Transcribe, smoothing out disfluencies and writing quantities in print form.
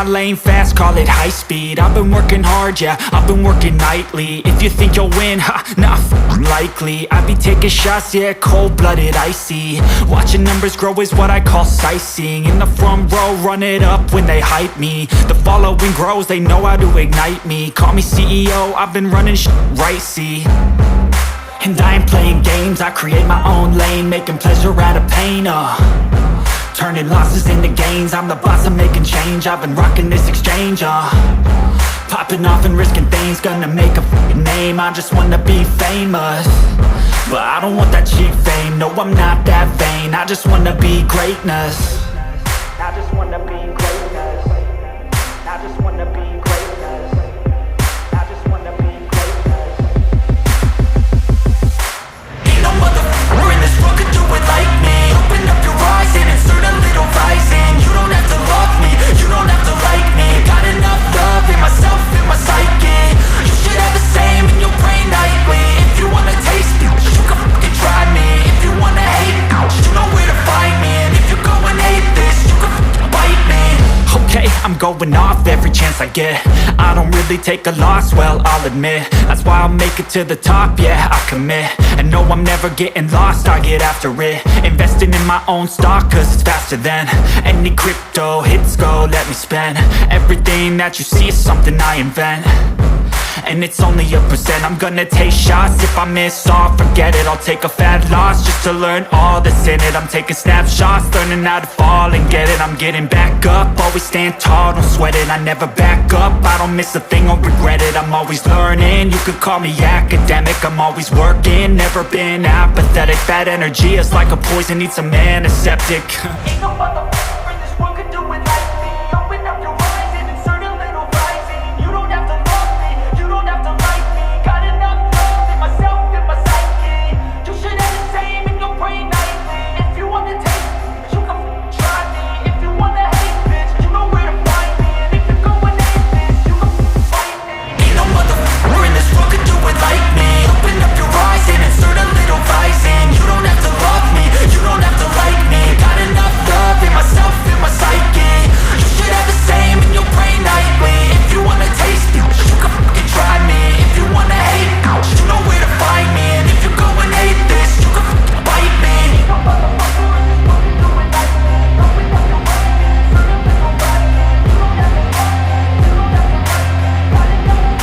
my lane fast, call it high speed. I've been working hard, yeah, I've been working nightly. If you think you'll win, ha, nah, likely. I be taking shots, yeah, cold-blooded, icy. Watching numbers grow is what I call sightseeing. In the front row, run it up when they hype me. The following grows, they know how to ignite me. Call me CEO, I've been running right, see. And I ain't playing games, I create my own lane, making pleasure out of pain, turning losses into gains. I'm the boss, I'm making change. I've been rocking this exchange, popping off and risking things. Gonna make a f***ing name. I just wanna be famous, but I don't want that cheap fame. No, I'm not that vain. I just wanna be greatness. I just wanna be greatness. I just wanna be greatness. I just wanna be greatness. Ain't no motherfucker in this world could do it like me. Open up your eyes and insert a little rising. You don't have to love me, you don't have to like me. Got enough love in myself, in my psyche. You should have the same in your brain nightly. If you wanna taste it, you can fucking try me. If you wanna hate it, you know where to find me. And if you go and hate this, you can fucking bite me. Okay, I'm going off every chance I get. I don't really take a loss, well, I'll admit. That's why I'll make it to the top, yeah, I commit. And no, I'm never getting lost, I get after it. Investing in my own stock, cause it's faster than any crypto hits go, let me spend. Everything that you see is something I invent, and it's only a percent. I'm gonna take shots, if I miss all, forget it. I'll take a fat loss just to learn all that's in it. I'm taking snapshots, learning how to fall and get it. I'm getting back up, always stand tall, don't sweat it. I never back up, I don't miss a thing or regret it. I'm always learning, you could call me academic. I'm always working, never been apathetic. Bad energy is like a poison, needs some antiseptic. Ain't no motherfucker in this world could do it like me. Open up your eyes and insert a little rising. You don't have to love me, you don't have to like me. Got enough love in myself, in my psyche. You should have the same in your brain nightly. If you wanna taste it, you can try me. If you wanna hate this, you know where to find me. And if you go and hate this, you can fight me. Ain't no motherfucker in this world could do it like me. Open up your eyes and insert a little rising. You don't have to love me, you don't have to like me. Got enough love in myself, in my psyche. You should have the same in your brain nightly. If you wanna taste it, you can fucking try me. If you wanna hate it, you know where to find me. And if you go and hate this, you can fucking bite me. Ain't no motherfucker in this world can do it like me. Open up your eyes and insert a little rising. You don't have to love me, you don't have to like me. Got enough